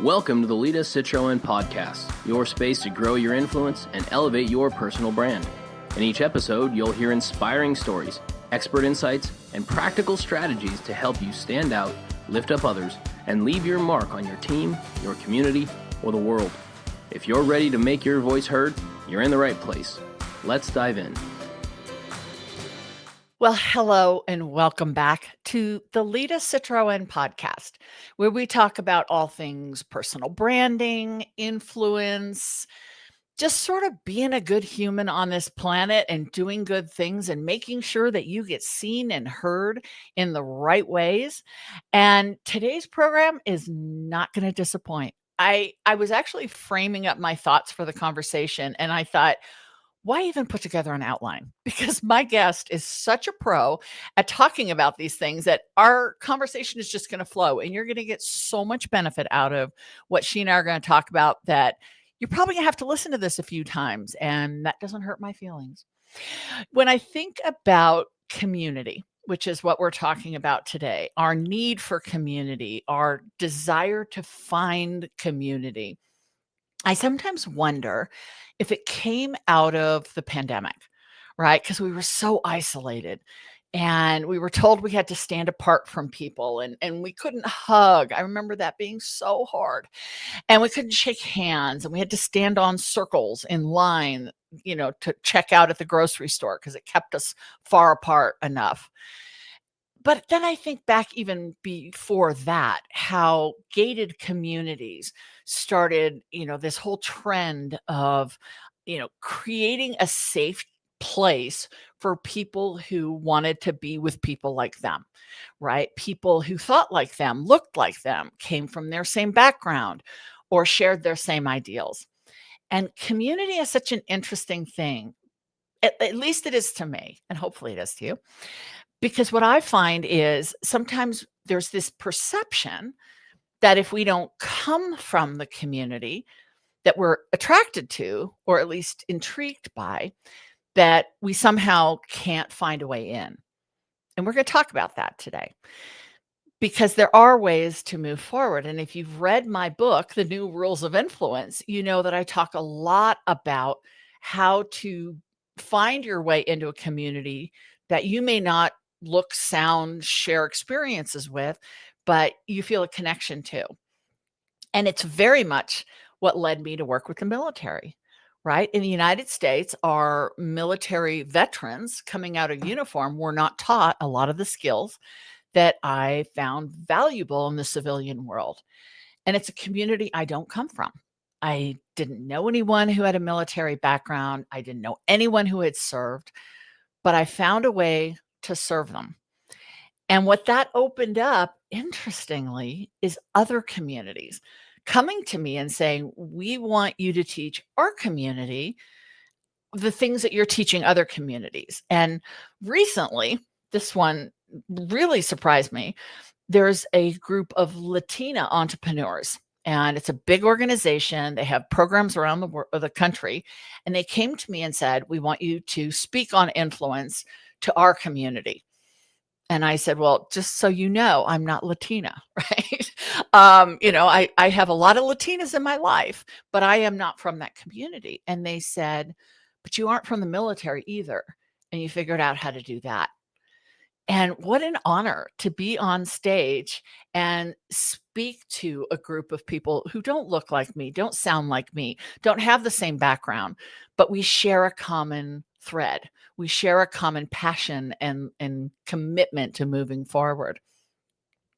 Welcome to the Lida Citroën Podcast, your space to grow your influence and elevate your personal brand. In each episode, you'll hear inspiring stories, expert insights, and practical strategies to help you stand out, lift up others, and leave your mark on your team, your community, or the world. If you're ready to make your voice heard, you're in the right place. Let's dive in. Well, hello and welcome back to the Lida Citroën Podcast, where we talk about all things personal branding, influence, just sort of being a good human on this planet and doing good things and making sure that you get seen and heard in the right ways. And today's program is not going to disappoint. I was actually framing up my thoughts for the conversation, and I thought, why even put together an outline? Because my guest is such a pro at talking about these things that our conversation is just going to flow, and you're going to get so much benefit out of what she and I are going to talk about that you're probably going to have to listen to this a few times, and that doesn't hurt my feelings. When I think about community, which is what we're talking about today, our need for community, our desire to find community, I sometimes wonder if it came out of the pandemic, right? Because we were so isolated and we were told we had to stand apart from people and we couldn't hug. I remember that being so hard. And we couldn't shake hands and we had to stand on circles in line, to check out at the grocery store because it kept us far apart enough. But then I think back even before that, how gated communities started, this whole trend of, creating a safe place for people who wanted to be with people like them, right? People who thought like them, looked like them, came from their same background, or shared their same ideals. And community is such an interesting thing. At least it is to me, and hopefully it is to you. Because what I find is sometimes there's this perception that if we don't come from the community that we're attracted to, or at least intrigued by, that we somehow can't find a way in. And we're going to talk about that today because there are ways to move forward. And if you've read my book, The New Rules of Influence, you know that I talk a lot about how to find your way into a community that you may not look, sound, share experiences with, but you feel a connection to. And it's very much what led me to work with the military, right? In the United States, our military veterans coming out of uniform were not taught a lot of the skills that I found valuable in the civilian world. And it's a community I don't come from. I didn't know anyone who had a military background. I didn't know anyone who had served, but I found a way to serve them. And what that opened up, interestingly, is other communities coming to me and saying, we want you to teach our community the things that you're teaching other communities. And recently, this one really surprised me. There's a group of Latina entrepreneurs, and it's a big organization. They have programs around the country. And they came to me and said, we want you to speak on influence to our community. And I said, well, just so you know, I'm not Latina, right? I have a lot of Latinas in my life, but I am not from that community. And they said, but you aren't from the military either. And you figured out how to do that. And what an honor to be on stage and speak to a group of people who don't look like me, don't sound like me, don't have the same background, but we share a common thread. We share a common passion and commitment to moving forward.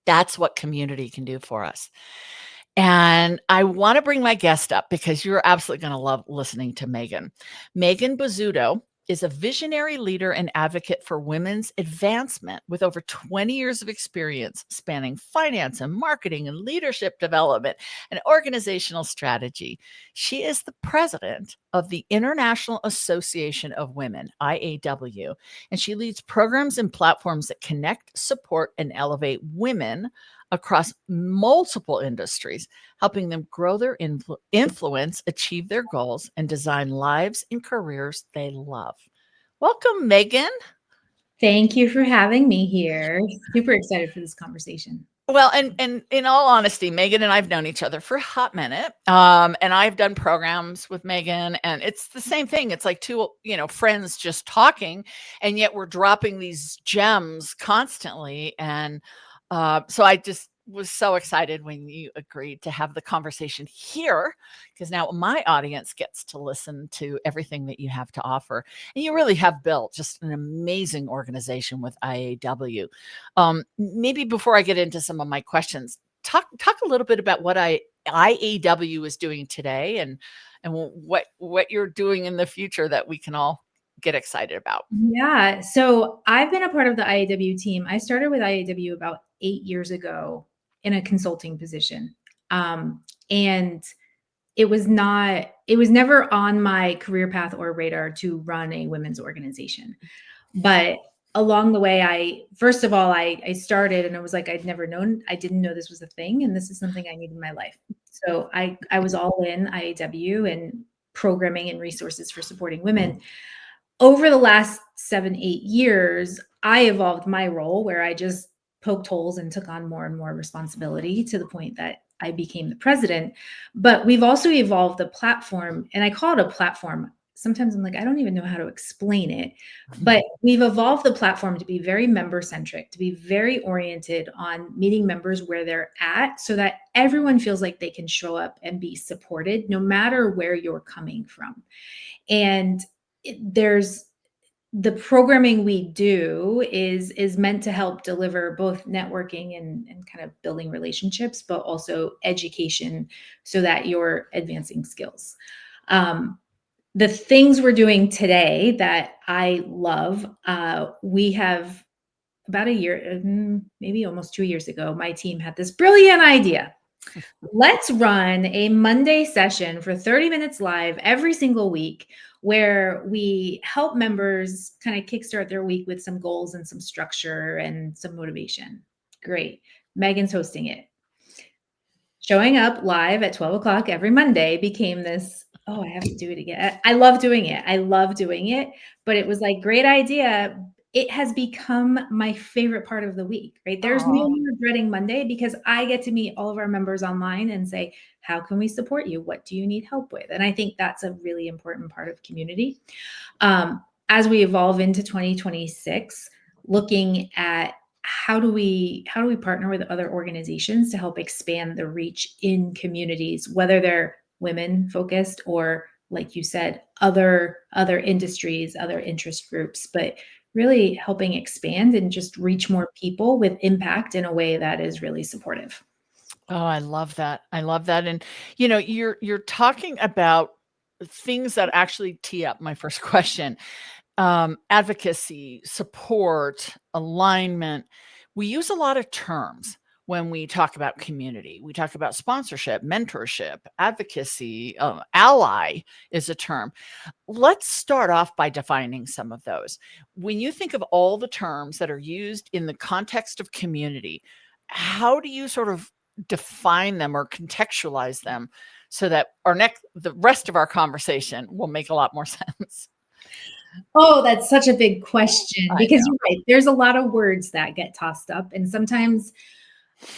That's what community can do for us. And I want to bring my guest up because you're absolutely going to love listening to Megan. Megan Bozzuto is a visionary leader and advocate for women's advancement with over 20 years of experience spanning finance and marketing and leadership development and organizational strategy. She is the president of the International Association of Women, IAW, and she leads programs and platforms that connect, support, and elevate women across multiple industries, helping them grow their influence, achieve their goals, and design lives and careers they love. Welcome, Megan. Thank you for having me here. Super excited for this conversation. Well, and in all honesty, Megan and I've known each other for a hot minute. And I've done programs with Megan, and it's the same thing. It's like two, friends just talking, and yet we're dropping these gems constantly. And so I just was so excited when you agreed to have the conversation here, because now my audience gets to listen to everything that you have to offer. And you really have built just an amazing organization with IAW. Maybe before I get into some of my questions, talk a little bit about what IAW is doing today, and what you're doing in the future that we can all get excited about. Yeah. So I've been a part of the IAW team. I started with IAW about 8 years ago in a consulting position. And it was never on my career path or radar to run a women's organization. But along the way, first of all, I started and it was like, I didn't know this was a thing. And this is something I need in my life. So I was all in IAW and programming and resources for supporting women. Over the last 7-8 years, I evolved my role where I just poked holes and took on more and more responsibility to the point that I became the president. But we've also evolved the platform, and I call it a platform. Sometimes I'm like, I don't even know how to explain it, but we've evolved the platform to be very member centric, to be very oriented on meeting members where they're at so that everyone feels like they can show up and be supported no matter where you're coming from. And there's the programming we do is meant to help deliver both networking and kind of building relationships, but also education so that you're advancing skills. The things we're doing today that I love, we have about a year, maybe almost 2 years ago, my team had this brilliant idea. Let's run a Monday session for 30 minutes live every single week where we help members kind of kickstart their week with some goals and some structure and some motivation. Great. Megan's hosting it. Showing up live at 12 o'clock every Monday became this, oh, I have to do it again. I love doing it. But it was like, great idea. It has become my favorite part of the week, right? There's no more dreading Monday because I get to meet all of our members online and say, how can we support you? What do you need help with? And I think that's a really important part of community. As we evolve into 2026, looking at how do we partner with other organizations to help expand the reach in communities, whether they're women focused or, like you said, other industries, other interest groups, but really helping expand and just reach more people with impact in a way that is really supportive. Oh, I love that. And you're talking about things that actually tee up my first question. Advocacy, support, alignment. We use a lot of terms when we talk about community. We talk about sponsorship, mentorship, advocacy, ally is a term. Let's start off by defining some of those. When you think of all the terms that are used in the context of community, how do you sort of define them or contextualize them so that the rest of our conversation will make a lot more sense? Oh, that's such a big question because you're right. There's a lot of words that get tossed up, and sometimes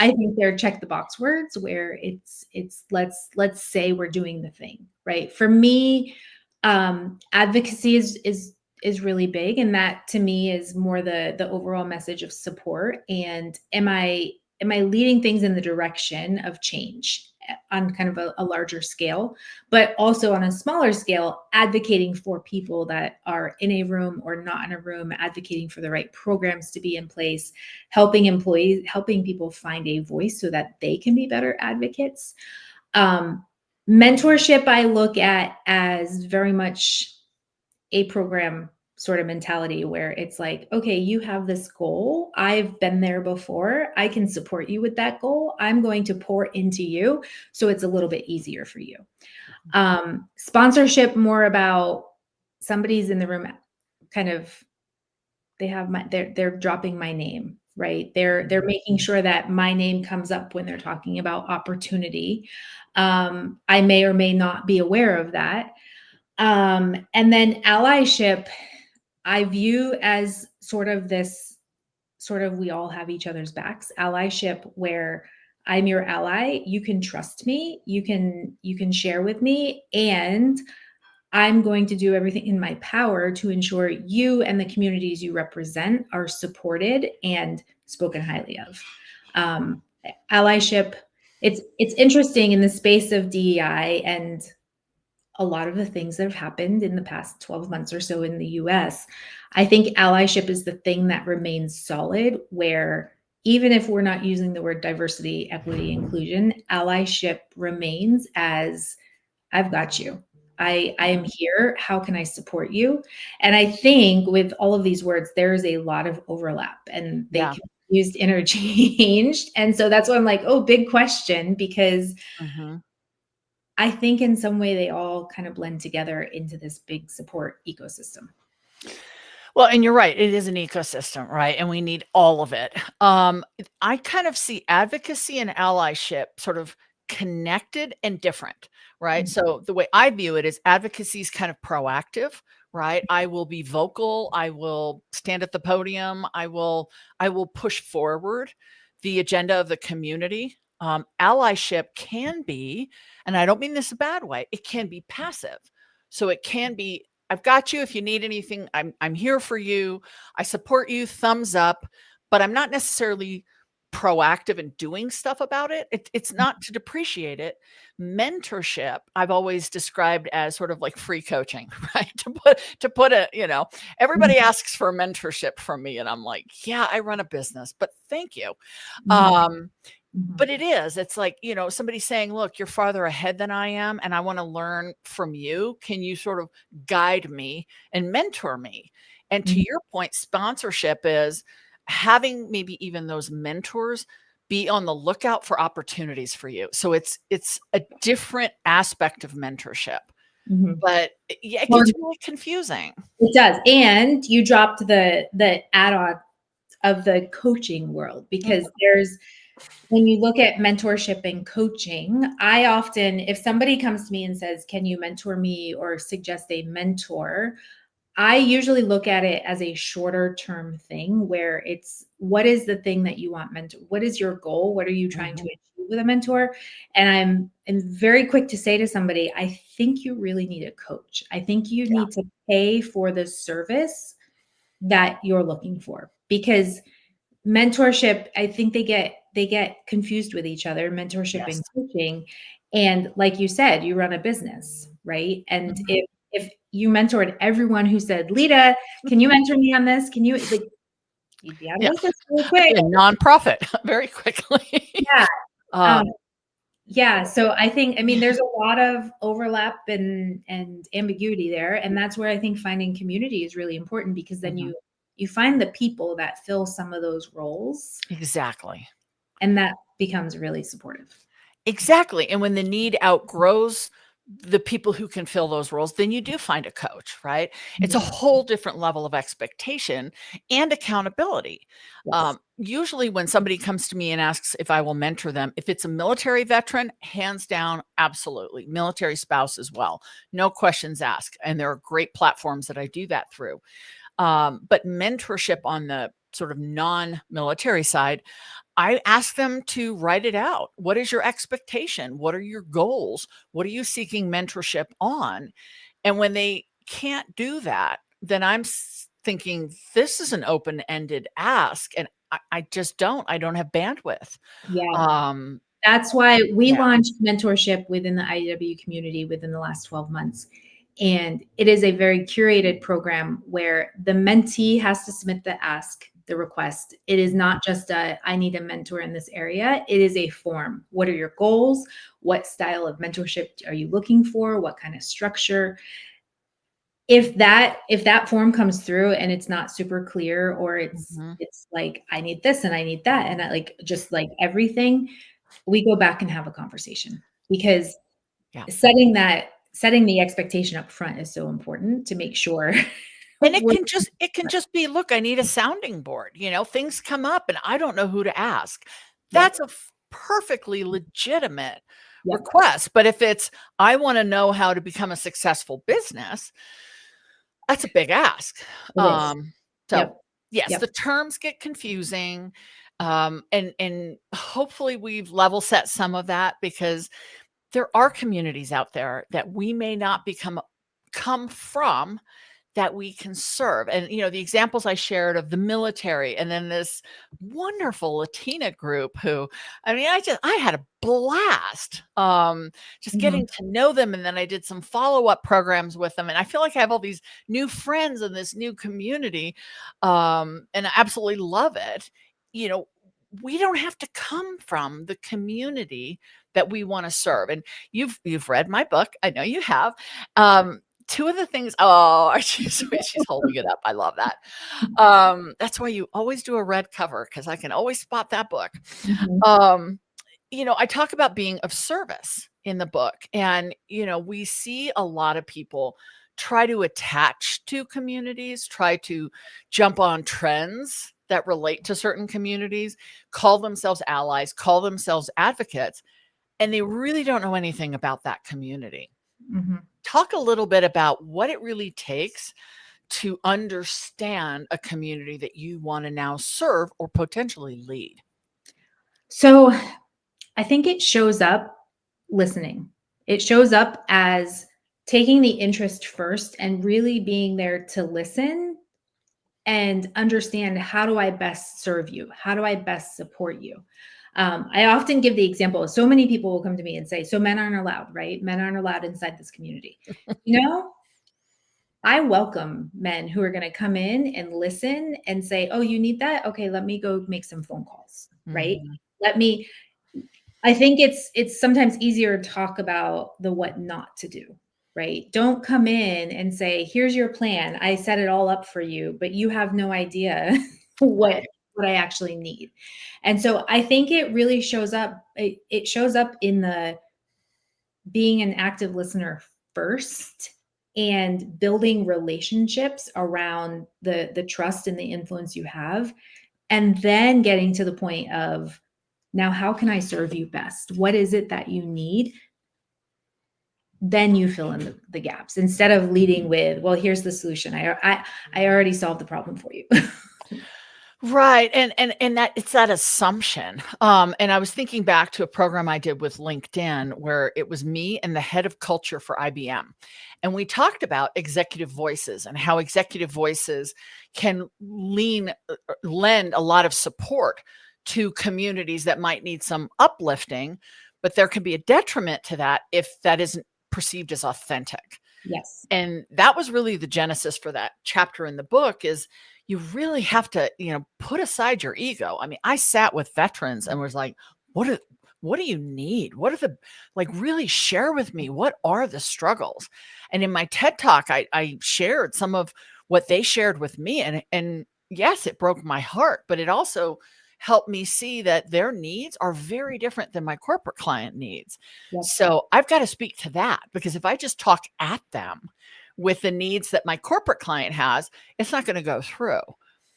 I think they're check the box words where it's let's say we're doing the thing, right? For me, advocacy is really big, and that to me is more the overall message of support. And am I leading things in the direction of change on kind of a larger scale, but also on a smaller scale, advocating for people that are in a room or not in a room, advocating for the right programs to be in place, helping people find a voice so that they can be better advocates. Mentorship, I look at as very much a program sort of mentality where it's like, okay, you have this goal. I've been there before. I can support you with that goal. I'm going to pour into you so it's a little bit easier for you. Sponsorship, more about somebody's in the room, kind of, they're dropping my name, right? They're making sure that my name comes up when they're talking about opportunity. I may or may not be aware of that. And then allyship, I view as sort of this sort of, we all have each other's backs. Allyship, where I'm your ally, you can trust me, you can share with me, and I'm going to do everything in my power to ensure you and the communities you represent are supported and spoken highly of. Allyship, it's interesting in the space of DEI and a lot of the things that have happened in the past 12 months or so in the US. I think allyship is the thing that remains solid, where even if we're not using the word diversity, equity, inclusion, allyship remains as, I've got you. I am here. How can I support you? And I think with all of these words, there is a lot of overlap, and they can be used interchanged. And so that's why I'm like, oh, big question, because I think in some way they all kind of blend together into this big support ecosystem. Well, and you're right. It is an ecosystem, right? And we need all of it. I kind of see advocacy and allyship sort of connected and different, right? So the way I view it is advocacy is kind of proactive, right? I will be vocal. I will stand at the podium. I will push forward the agenda of the community. Allyship can be, and I don't mean this a bad way, it can be passive. So it can be, I've got you. If you need anything, I'm here for you. I support you, thumbs up, but I'm not necessarily proactive in doing stuff about it. It's not to depreciate it. Mentorship, I've always described as sort of like free coaching, right? To put it, everybody asks for mentorship from me, and I'm like, yeah, I run a business, but thank you. But it's like, somebody saying, look, you're farther ahead than I am, and I want to learn from you. Can you sort of guide me and mentor me? And to your point, sponsorship is having maybe even those mentors be on the lookout for opportunities for you. So it's a different aspect of mentorship. But yeah, it gets really confusing. It does. And you dropped the add-on of the coaching world, because when you look at mentorship and coaching, I often, if somebody comes to me and says, can you mentor me, or suggest a mentor, I usually look at it as a shorter term thing, where it's, what is the thing that you want mentor? What is your goal? What are you trying to achieve with a mentor? And I'm very quick to say to somebody, I think you really need a coach. I think you need to pay for the service that you're looking for, because mentorship, I think they get confused with each other, mentorship and coaching. And like you said, you run a business, right? And if you mentored everyone who said, Lida, can you mentor me on this? Can you, like, you'd be out of business real quick. A nonprofit very quickly. So I think, there's a lot of overlap and ambiguity there. And that's where I think finding community is really important, because then you find the people that fill some of those roles. Exactly. And that becomes really supportive. Exactly. And when the need outgrows the people who can fill those roles, then you do find a coach, right? It's a whole different level of expectation and accountability. Usually when somebody comes to me and asks if I will mentor them, if it's a military veteran, hands down, absolutely. Military spouse as well. No questions asked. And there are great platforms that I do that through. But mentorship on the sort of non-military side, I ask them to write it out. What is your expectation? What are your goals? What are you seeking mentorship on? And when they can't do that, then I'm thinking, this is an open-ended ask. And I don't have bandwidth. That's why we launched mentorship within the IEW community within the last 12 months. And it is a very curated program where the mentee has to submit the ask, the request. It is not just I need a mentor in this area. It is a form. What are your goals? What style of mentorship are you looking for? What kind of structure? If that form comes through and it's not super clear, or it's like, I need this and I need that, and I just everything, we go back and have a conversation, because setting the expectation up front is so important to make sure. And it can just be, look, I need a sounding board. Things come up and I don't know who to ask. That's a perfectly legitimate request. But if it's, I want to know how to become a successful business, that's a big ask. Yes, Yep. the terms get confusing. And hopefully we've level set some of that, because there are communities out there that we may not come from, that we can serve. And, the examples I shared of the military, and then this wonderful Latina group who, I had a blast, just Mhm. getting to know them. And then I did some follow-up programs with them. And I feel like I have all these new friends in this new community. And I absolutely love it. You know, we don't have to come from the community that we want to serve. And you've read my book. I know you have. Two of the things, she's holding it up. I love that. That's why you always do a red cover, because I can always spot that book. Mhm. Um, I talk about being of service in the book. And, we see a lot of people try to attach to communities, try to jump on trends that relate to certain communities, call themselves allies, call themselves advocates, and they really don't know anything about that community. Mhm. Talk a little bit about what it really takes to understand a community that you want to now serve or potentially lead. So I think it shows up listening. It shows up as taking the interest first and really being there to listen and understand, how do I best serve you? How do I best support you? I often give the example. So many people will come to me and say, so men aren't allowed, right? Men aren't allowed inside this community. You know, I welcome men who are going to come in and listen and say, oh, you need that? Okay, let me go make some phone calls, right? Mhm. Let me I think it's sometimes easier to talk about the what not to do, right? Don't come in and say, "Here's your plan. I set it all up for you," but you have no idea what Right. what I actually need. And so I think it really shows up. It shows up in the being an active listener first, and building relationships around the trust and the influence you have, and then getting to the point of, now, how can I serve you best? What is it that you need? Then you fill in the gaps, instead of leading with, well, here's the solution. I already solved the problem for you. Right. And that it's that assumption. And I was thinking back to a program I did with LinkedIn, where it was me and the head of culture for IBM. And we talked about executive voices and how executive voices can lend a lot of support to communities that might need some uplifting, but there can be a detriment to that if that isn't perceived as authentic. Yes. And that was really the genesis for that chapter in the book. Is you really have to, put aside your ego. I mean, I sat with veterans and was like, what do you need? What are the, like, really share with me, what are the struggles? And in my TED talk, I shared some of what they shared with me. And yes, it broke my heart, but it also helped me see that their needs are very different than my corporate client needs. Yep. So I've got to speak to that, because if I just talk at them with the needs that my corporate client has, it's not going to go through.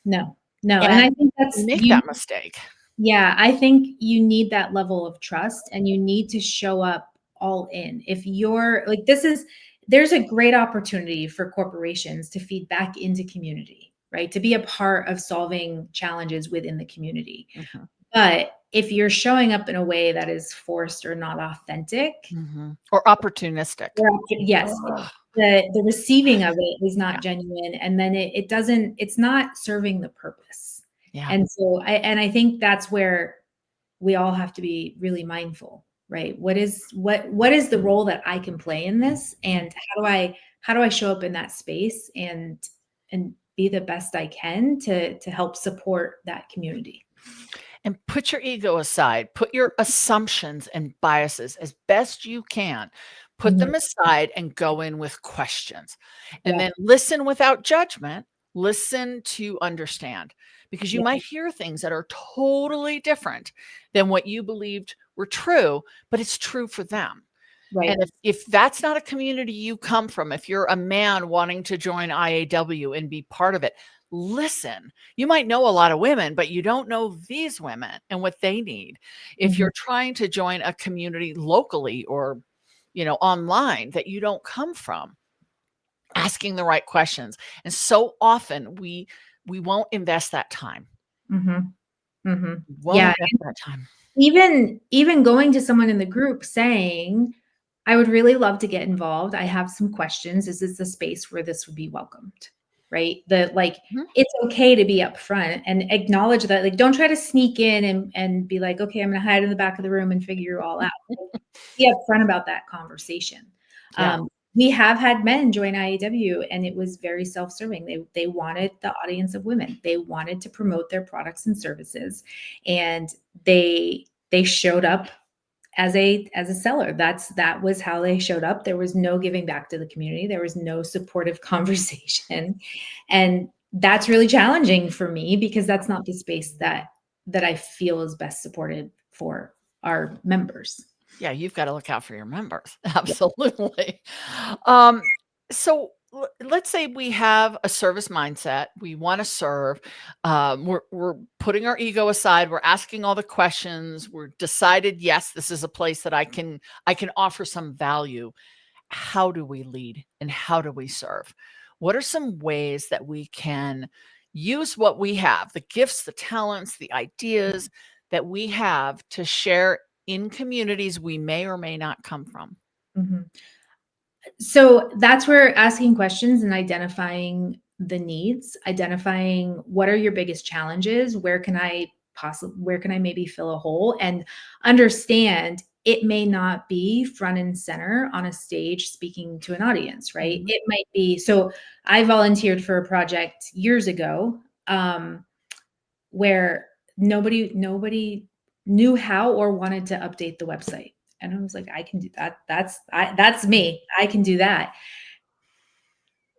No, no. And I And think that's make you. that mistake. Yeah, I think you need that level of trust, and you need to show up all in. If you're like, there's a great opportunity for corporations to feed back into community, right? To be a part of solving challenges within the community. Mhm, But if you're showing up in a way that is forced or not authentic, mhm. Or opportunistic. yes, Ugh, the receiving of it is yeah, not genuine, and then it's not serving the purpose. yeah. And so I think that's where we all have to be really mindful, right? What is the role that I can play in this, and how do I show up in that space and be the best I can to help support that community. And put your ego aside, put your assumptions and biases as best you can, put Mhm. them aside and go in with questions. And Yeah, then listen without judgment, listen to understand, because you yeah, might hear things that are totally different than what you believed were true, but it's true for them. right. And if that's not a community you come from, if you're a man wanting to join IAW and be part of it, listen. You might know a lot of women, but you don't know these women and what they need. If Mhm. you're trying to join a community locally or, online that you don't come from, asking the right questions. And so often we won't invest that time. Mm-hmm. Mm-hmm. Won't Yeah. invest that time. Even going to someone in the group saying, I would really love to get involved. I have some questions. Is this a space where this would be welcomed? Right. Mhm. It's okay to be upfront and acknowledge that, like, don't try to sneak in and be like, okay, I'm going to hide in the back of the room and figure you all out. Be upfront about that conversation. Yeah. We have had men join IAW and it was very self-serving. They wanted the audience of women. They wanted to promote their products and services, and they showed up as a seller. That was how they showed up. There was no giving back to the community. There was no supportive conversation. And that's really challenging for me because that's not the space that I feel is best supported for our members. Yeah, you've got to look out for your members. Absolutely. So let's say we have a service mindset. We want to serve. We're putting our ego aside. We're asking all the questions. We're decided, yes, this is a place that I can offer some value. How do we lead and how do we serve? What are some ways that we can use what we have, the gifts, the talents, the ideas that we have to share in communities we may or may not come from? Mm-hmm. So that's where asking questions and identifying the needs, identifying what are your biggest challenges, where can I maybe fill a hole, and understand it may not be front and center on a stage speaking to an audience, right? Mhm. It might be. So I volunteered for a project years ago where nobody knew how or wanted to update the website. And I was like, I can do that. That's me. I can do that.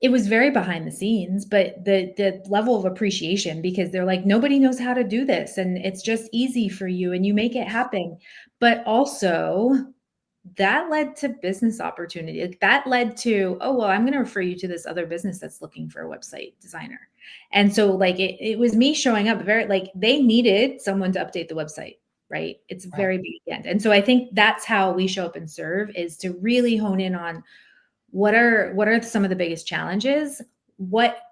It was very behind the scenes, but the level of appreciation, because they're like, nobody knows how to do this and it's just easy for you and you make it happen. But also that led to business opportunity. That led to, oh, well, I'm going to refer you to this other business that's looking for a website designer. And so like it was me showing up very, like, they needed someone to update the website, right? It's very big end. And so I think that's how we show up and serve, is to really hone in on what are some of the biggest challenges? What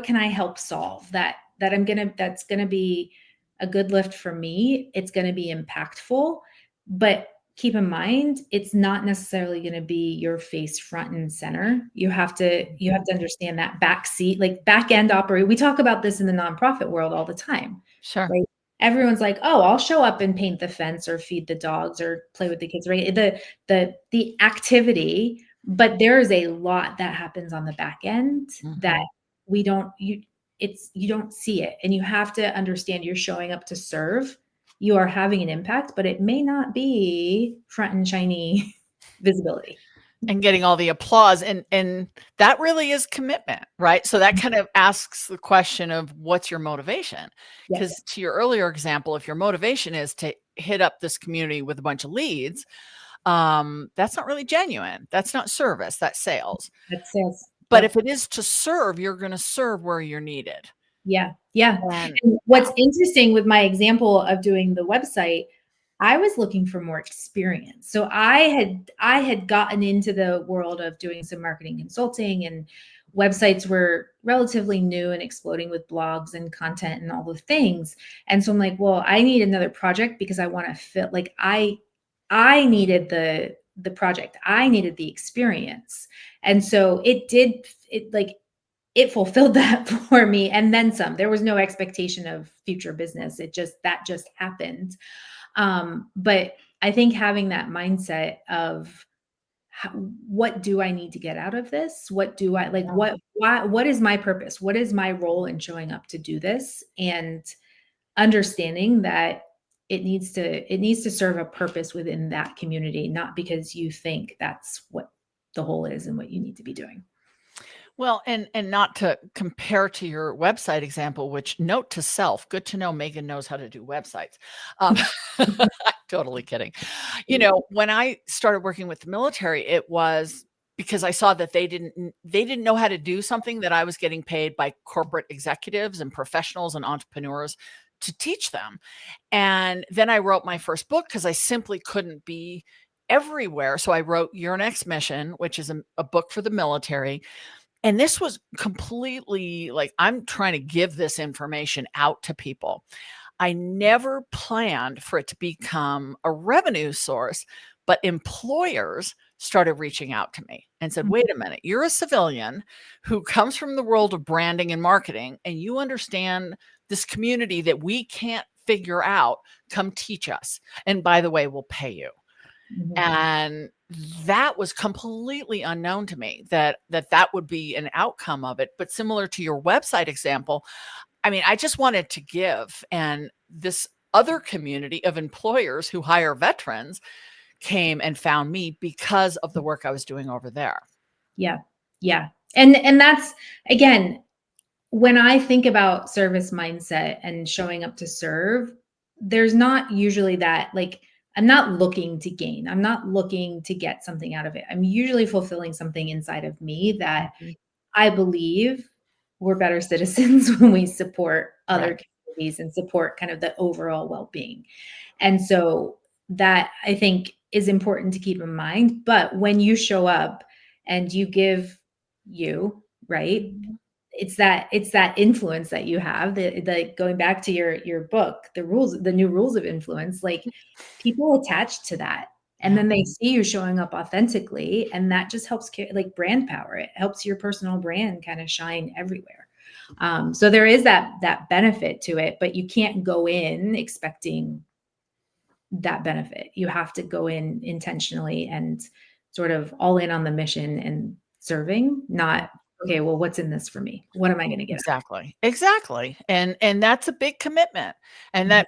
can I help solve that's going to be a good lift for me? It's going to be impactful, but keep in mind, it's not necessarily going to be your face front and center. You have to understand that back seat, like back end operate. We talk about this in the nonprofit world all the time. Sure. Right? Everyone's like, oh, I'll show up and paint the fence or feed the dogs or play with the kids, right? The activity, but there is a lot that happens on the back end that you don't see it. And you have to understand you're showing up to serve. You are having an impact, but it may not be front and shiny visibility. And getting all the applause. And that really is commitment, right? So that kind of asks the question of what's your motivation? Because to your earlier example, if your motivation is to hit up this community with a bunch of leads, that's not really genuine. That's not service, that's sales. That's sales. But if it is to serve, you're going to serve where you're needed. Yeah. And what's interesting with my example of doing the website, I was looking for more experience. So I had gotten into the world of doing some marketing consulting, and websites were relatively new and exploding with blogs and content and all the things. And so I'm like, well, I need another project because I want to fit, like I needed the project. I needed the experience. And so it fulfilled that for me, and then some. There was no expectation of future business. That just happened. But I think having that mindset of what do I need to get out of this? What do I like? What is my purpose? What is my role in showing up to do this? And understanding that it needs to serve a purpose within that community, not because you think that's what the whole is and what you need to be doing. Well, and not to compare to your website example, which, note to self, good to know Megan knows how to do websites. Totally kidding. You know, when I started working with the military, it was because I saw that they didn't know how to do something that I was getting paid by corporate executives and professionals and entrepreneurs to teach them. And then I wrote my first book because I simply couldn't be everywhere. So I wrote Your Next Mission, which is a book for the military. And this was completely like, I'm trying to give this information out to people. I never planned for it to become a revenue source, but employers started reaching out to me and said, wait a minute, you're a civilian who comes from the world of branding and marketing, and you understand this community that we can't figure out. Come teach us. And by the way, we'll pay you. Mhm. And that was completely unknown to me, that would be an outcome of it. But similar to your website example, I mean, I just wanted to give. And this other community of employers who hire veterans came and found me because of the work I was doing over there. Yeah. Yeah. And that's, again, when I think about service mindset and showing up to serve, there's not usually that, like, I'm not looking to gain. I'm not looking to get something out of it. I'm usually fulfilling something inside of me that I believe we're better citizens when we support other Right. communities and support kind of the overall well-being. And so that, I think, is important to keep in mind. But when you show up and you give right, it's that influence that you have, the going back to your book, the new rules of influence, like, people attach to that. And Yeah. then they see you showing up authentically, and that just helps like brand power. It helps your personal brand kind of shine everywhere. So there is that benefit to it, but you can't go in expecting that benefit. You have to go in intentionally and sort of all in on the mission and serving, not, okay, well, what's in this for me? What am I going to get? Exactly. Exactly. And that's a big commitment. And that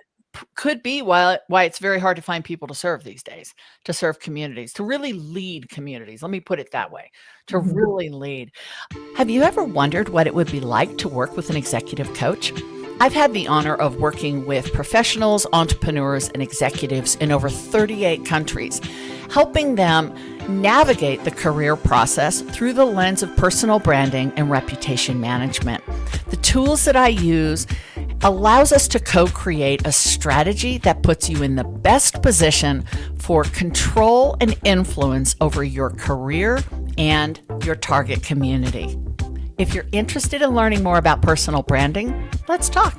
could be why it's very hard to find people to serve these days, to serve communities, to really lead communities. Let me put it that way, to Mhm. really lead. Have you ever wondered what it would be like to work with an executive coach? I've had the honor of working with professionals, entrepreneurs, and executives in over 38 countries, helping them navigate the career process through the lens of personal branding and reputation management. The tools that I use allows us to co-create a strategy that puts you in the best position for control and influence over your career and your target community. If you're interested in learning more about personal branding, let's talk.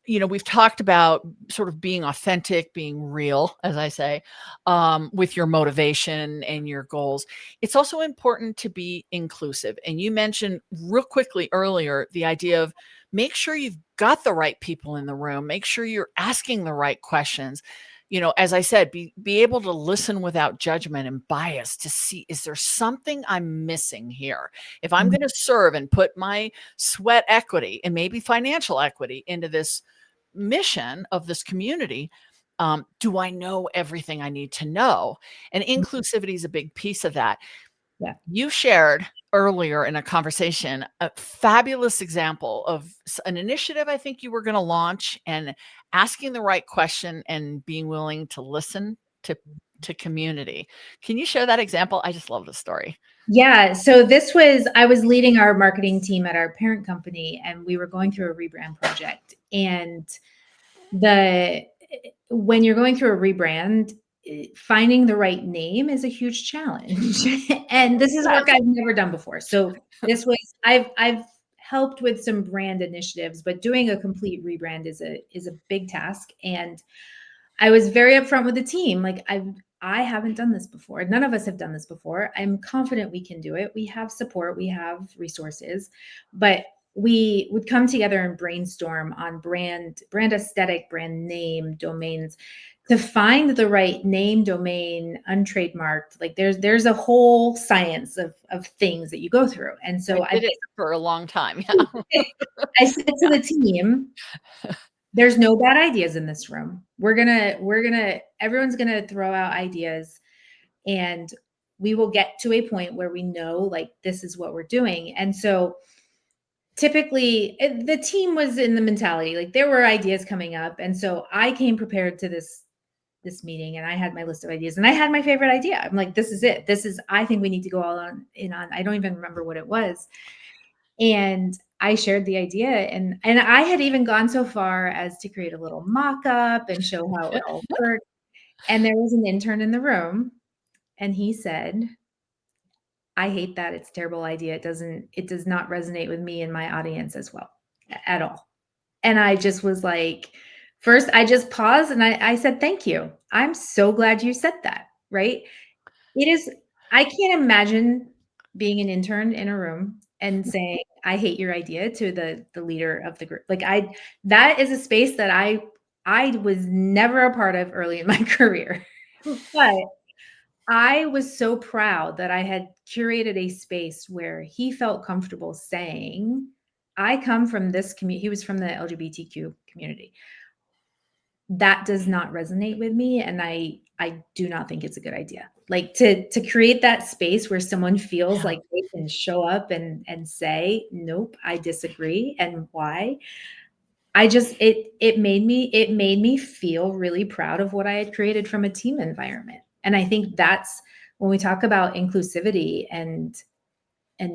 You know, we've talked about sort of being authentic, being real, as I say, with your motivation and your goals. It's also important to be inclusive. And you mentioned real quickly earlier the idea of make sure you've got the right people in the room, make sure you're asking the right questions. You know, as I said, be able to listen without judgment and bias to see, is there something I'm missing here? If I'm going to serve and put my sweat equity and maybe financial equity into this mission of this community, do I know everything I need to know? And inclusivity is a big piece of that. Yeah. You shared earlier in a conversation a fabulous example of an initiative I think you were going to launch, and asking the right question and being willing to listen to community. Can you share that example? I just love the story. Yeah. So I was leading our marketing team at our parent company, and we were going through a rebrand project. And when you're going through a rebrand, finding the right name is a huge challenge. And this is work I've never done before. So I've helped with some brand initiatives, but doing a complete rebrand is a big task. And I was very upfront with the team. Like, I haven't done this before. None of us have done this before. I'm confident we can do it. We have support, we have resources, but we would come together and brainstorm on brand aesthetic, brand name, domains, to find the right name, domain, untrademarked. Like, there's a whole science of things that you go through. And so I did it for a long time. Yeah. I said to the team, there's no bad ideas in this room. Everyone's gonna throw out ideas, and we will get to a point where we know, like, this is what we're doing. And so typically the team was in the mentality, like, there were ideas coming up. And so I came prepared to this meeting, and I had my list of ideas, and I had my favorite idea. I'm like, this is it. I think we need to go all in on, I don't even remember what it was. And I shared the idea, and I had even gone so far as to create a little mock-up and show how it all worked. And there was an intern in the room, and he said, I hate that. It's a terrible idea. It does not resonate with me and my audience as well at all. And I just was like, first I just paused and I said, thank you. I'm so glad you said that. Right. I can't imagine being an intern in a room and saying, I hate your idea to the leader of the group. Like that is a space that I was never a part of early in my career. But I was so proud that I had curated a space where he felt comfortable saying, I come from this community. He was from the LGBTQ community. That does not resonate with me. And I do not think it's a good idea. Like to create that space where someone feels like they can show up and say, nope, I disagree. And why? It made me feel really proud of what I had created from a team environment. And I think that's when we talk about inclusivity and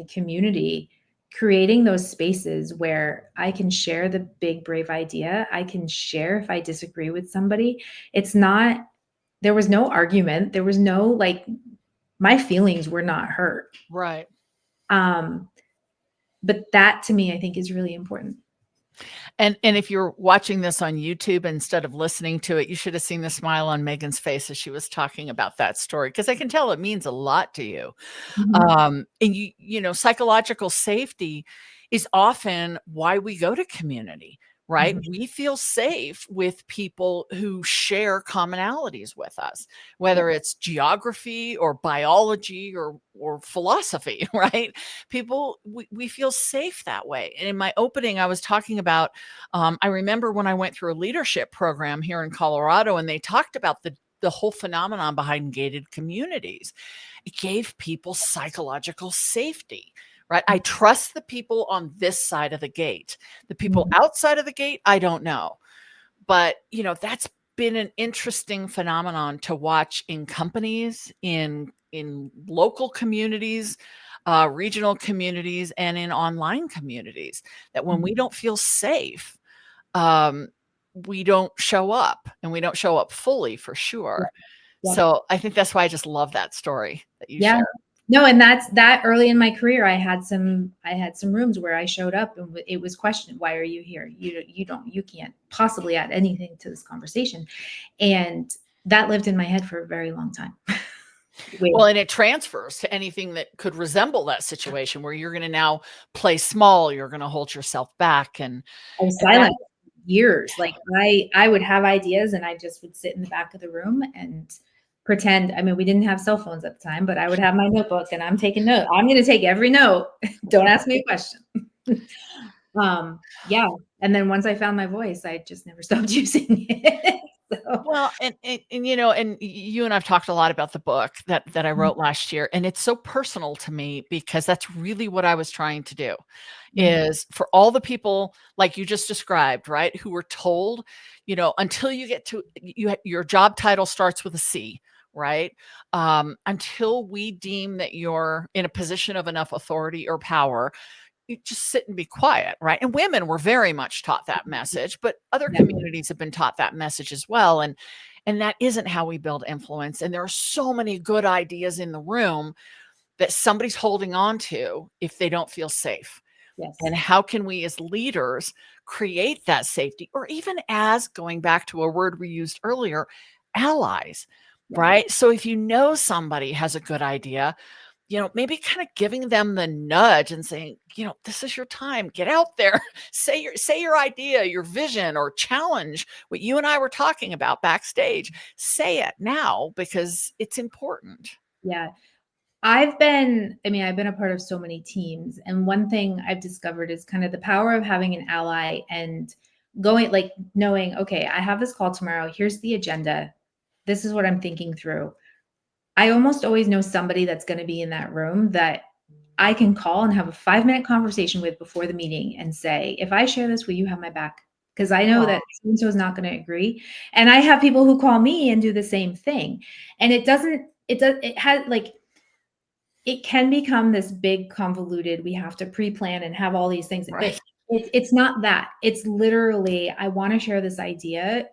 community, creating those spaces where I can share the big, brave idea. I can share if I disagree with somebody. There was no argument. There was no, like, my feelings were not hurt. Right. But that to me, I think is really important. And if you're watching this on YouTube instead of listening to it, you should have seen the smile on Megan's face as she was talking about that story, because I can tell it means a lot to you. And you know, psychological safety is often why we go to community, right? We feel safe with people who share commonalities with us, whether it's geography or biology or philosophy, right? We feel safe that way. And in my opening, I was talking about, I remember when I went through a leadership program here in Colorado, and they talked about the whole phenomenon behind gated communities. It gave people psychological safety, right? I trust the people on this side of the gate. The people outside of the gate, I don't know. But, you know, that's been an interesting phenomenon to watch in companies, in local communities, regional communities, and in online communities, that when we don't feel safe, we don't show up, and we don't show up fully, for sure. Yeah. So I think that's why I just love that story that you shared. No, and that's that early in my career, I had some rooms where I showed up and it was questioned, why are you here? You can't possibly add anything to this conversation. And that lived in my head for a very long time. Well, and it transfers to anything that could resemble that situation where you're going to now play small, you're going to hold yourself back. And I was silent years. Like I would have ideas and I just would sit in the back of the room and pretend. I mean, we didn't have cell phones at the time, but I would have my notebook and I'm taking notes. I'm going to take every note. Don't ask me a question. Yeah. And then once I found my voice, I just never stopped using it. So. Well, and you know, and you and I've talked a lot about the book that I wrote last year, and it's so personal to me because that's really what I was trying to do, is for all the people like you just described, right, who were told, you know, until you get to your job title starts with a C, right? Until we deem that you're in a position of enough authority or power, you just sit and be quiet, right? And women were very much taught that message, but other communities have been taught that message as well. And that isn't how we build influence. And there are so many good ideas in the room that somebody's holding on to if they don't feel safe. Yes. And how can we as leaders create that safety, or even as, going back to a word we used earlier, allies, right? So if you know somebody has a good idea, you know, maybe kind of giving them the nudge and saying, you know, this is your time, get out there, say your idea, your vision, or challenge what you and I were talking about backstage. Say it now because it's important. Yeah. I've been a part of so many teams. And one thing I've discovered is kind of the power of having an ally and going, like, knowing, okay, I have this call tomorrow. Here's the agenda. This is what I'm thinking through. I almost always know somebody that's going to be in that room that I can call and have a 5-minute conversation with before the meeting and say, if I share this, will you have my back? Because I know that so-and-so is not going to agree. And I have people who call me and do the same thing. And it can become this big convoluted, we have to pre-plan and have all these things. Right. But it's not that. It's literally, I want to share this idea.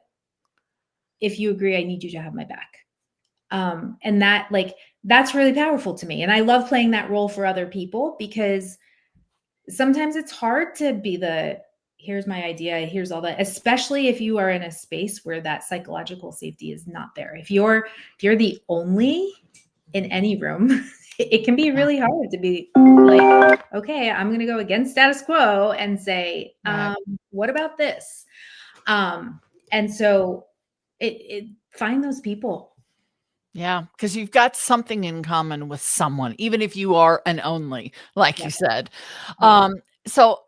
If you agree, I need you to have my back. And that, like, that's really powerful to me. And I love playing that role for other people, because sometimes it's hard to be here's my idea, here's all that, especially if you are in a space where that psychological safety is not there. If you're the only in any room, it can be really hard to be like, okay, I'm going to go against status quo and say, what about this? And so it find those people. Yeah, because you've got something in common with someone, even if you are an only, like you said. So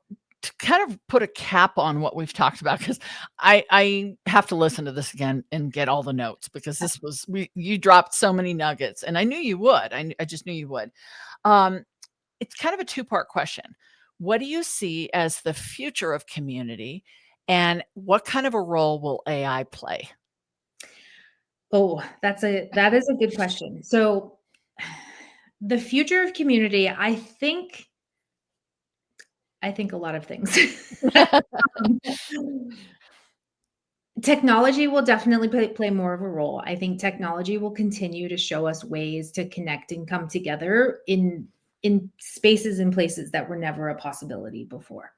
to kind of put a cap on what we've talked about, because I have to listen to this again and get all the notes, because this was you dropped so many nuggets, and I knew you would. I just knew you would. It's kind of a two-part question. What do you see as the future of community, and what kind of a role will AI play? Oh, that is a good question. So the future of community, I think a lot of things. Technology will definitely play more of a role. I think technology will continue to show us ways to connect and come together in spaces and places that were never a possibility before.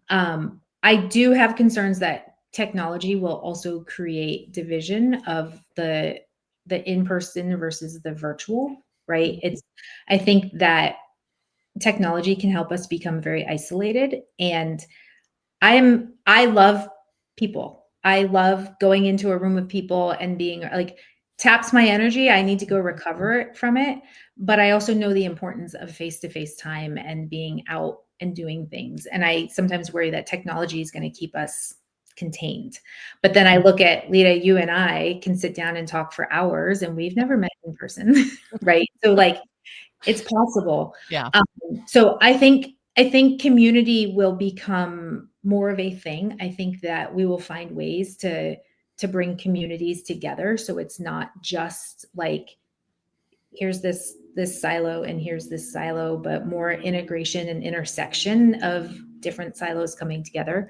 I do have concerns that technology will also create division of the in-person versus the virtual, right? I think that technology can help us become very isolated, and I love people. I love going into a room with people and being like, taps my energy. I need to go recover from it. But I also know the importance of face-to-face time and being out and doing things. And I sometimes worry that technology is going to keep us contained. But then I look at Lida, you and I can sit down and talk for hours, and we've never met in person, right? So like, it's possible. Yeah. So I think community will become more of a thing. I think that we will find ways to bring communities together, so it's not just like, here's this silo and here's this silo, but more integration and intersection of different silos coming together.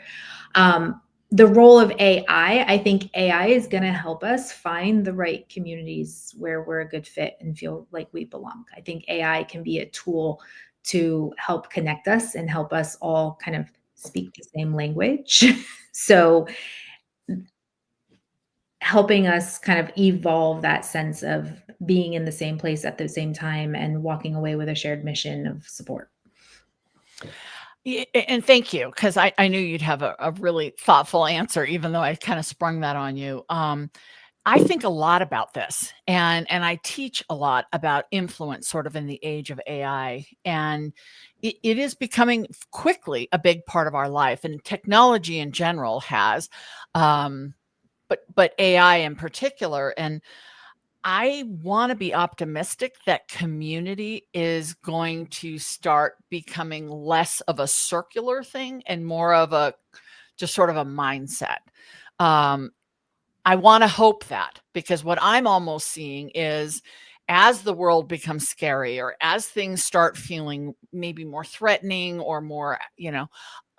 The role of AI, I think AI is going to help us find the right communities where we're a good fit and feel like we belong. I think AI can be a tool to help connect us and help us all kind of speak the same language. So helping us kind of evolve that sense of being in the same place at the same time and walking away with a shared mission of support. And thank you, because I knew you'd have a really thoughtful answer, even though I kind of sprung that on you. I think a lot about this, and I teach a lot about influence sort of in the age of AI, and it is becoming quickly a big part of our life, and technology in general has, but AI in particular. And I want to be optimistic that community is going to start becoming less of a circular thing and more of a just sort of a mindset. I want to hope that, because what I'm almost seeing is, as the world becomes scarier, as things start feeling maybe more threatening or more,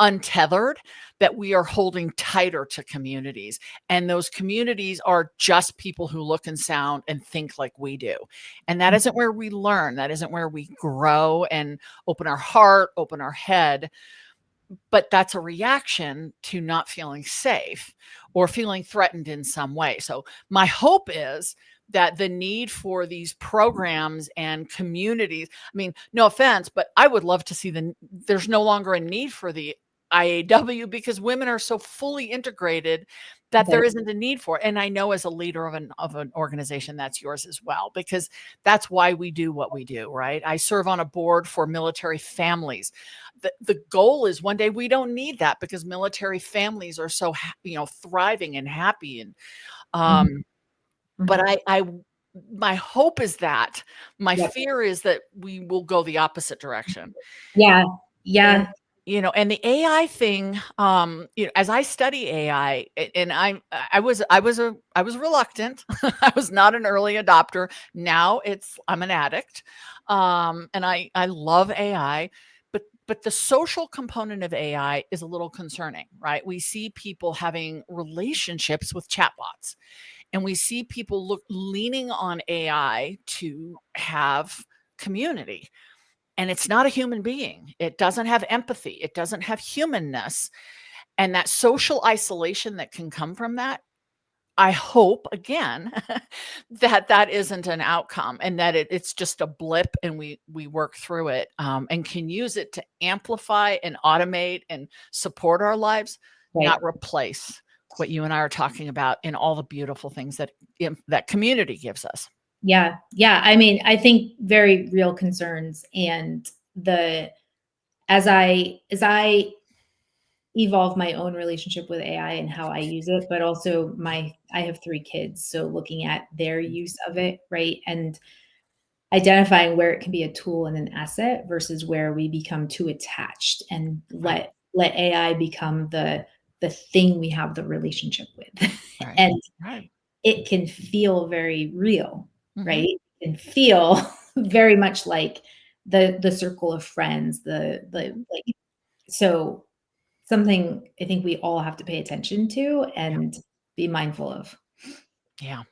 untethered, that we are holding tighter to communities. And those communities are just people who look and sound and think like we do. And that isn't where we learn. That isn't where we grow and open our heart, open our head. But that's a reaction to not feeling safe or feeling threatened in some way. So my hope is that the need for these programs and communities, I mean, no offense, but I would love to see there's no longer a need for the IAW, because women are so fully integrated that there isn't a need for it. And I know, as a leader of an organization, that's yours as well, because that's why we do what we do, right? I serve on a board for military families. The goal is one day we don't need that, because military families are so thriving and happy. And but my hope is that, my fear is that we will go the opposite direction. Yeah. And the AI thing, as I study AI, and I was reluctant. I was not an early adopter. Now I'm an addict. And I love AI, but the social component of AI is a little concerning, right? We see people having relationships with chatbots. And we see people leaning on AI to have community. And it's not a human being. It doesn't have empathy. It doesn't have humanness. And that social isolation that can come from that, I hope, again, that isn't an outcome, and that it's just a blip, and we work through it, and can use it to amplify and automate and support our lives, Right. not replace what you and I are talking about in all the beautiful things that community gives us. Yeah. I mean, I think very real concerns, and as I evolve my own relationship with AI and how I use it, but also I have 3 kids, so looking at their use of it, right? And identifying where it can be a tool and an asset versus where we become too attached and let AI become the thing we have the relationship with. Right. And Right. it can feel very real, Mhm. right? It can feel very much like the circle of friends, like, so something I think we all have to pay attention to and be mindful of. Yeah.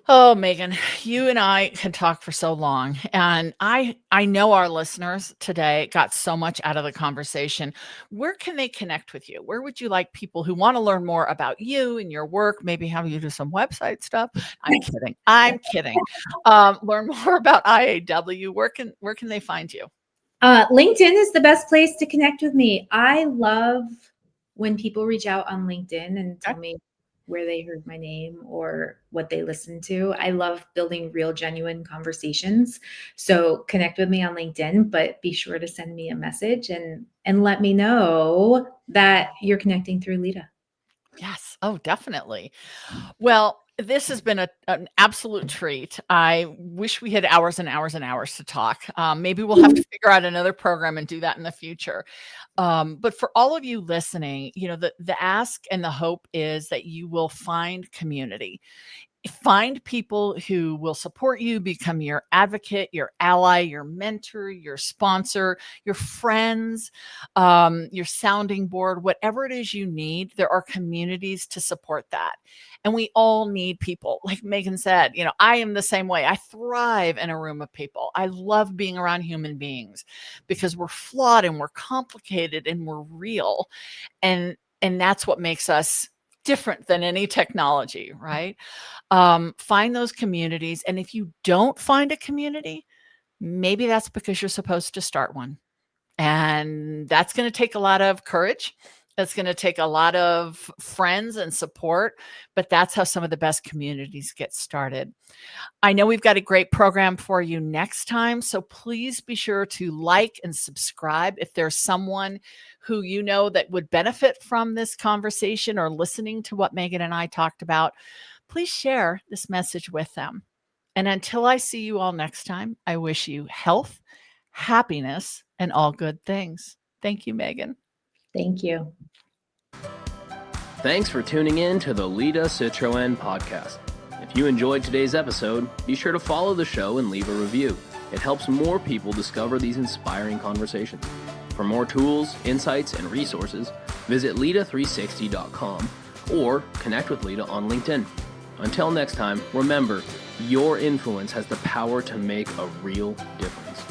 Oh, Megan, you and I can talk for so long, and I know our listeners today got so much out of the conversation. Where can they connect with you? Where would you like people who want to learn more about you and your work, maybe have you do some website stuff? I'm kidding. I'm kidding. Learn more about IAW. Where can they find you? LinkedIn is the best place to connect with me. I love when people reach out on LinkedIn and tell me where they heard my name or what they listened to. I love building real, genuine conversations. So connect with me on LinkedIn, but be sure to send me a message and let me know that you're connecting through Lida. Yes. Oh, definitely. Well, this has been an absolute treat. I wish we had hours and hours and hours to talk. Maybe we'll have to figure out another program and do that in the future. But for all of you listening, the ask and the hope is that you will find community. Find people who will support you, become your advocate, your ally, your mentor, your sponsor, your friends, your sounding board, whatever it is you need. There are communities to support that. And we all need people. Like Megan said, I am the same way. I thrive in a room of people. I love being around human beings because we're flawed and we're complicated and we're real. And that's what makes us different than any technology, right? Find those communities. And if you don't find a community, maybe that's because you're supposed to start one. And that's going to take a lot of courage. That's going to take a lot of friends and support, but that's how some of the best communities get started. I know we've got a great program for you next time, so please be sure to like and subscribe. If there's someone who you know that would benefit from this conversation or listening to what Megan and I talked about, please share this message with them. And until I see you all next time, I wish you health, happiness, and all good things. Thank you, Megan. Thank you. Thanks for tuning in to the Lida Citroën Podcast. If you enjoyed today's episode, be sure to follow the show and leave a review. It helps more people discover these inspiring conversations. For more tools, insights, and resources, visit Lida360.com or connect with Lida on LinkedIn. Until next time, remember, your influence has the power to make a real difference.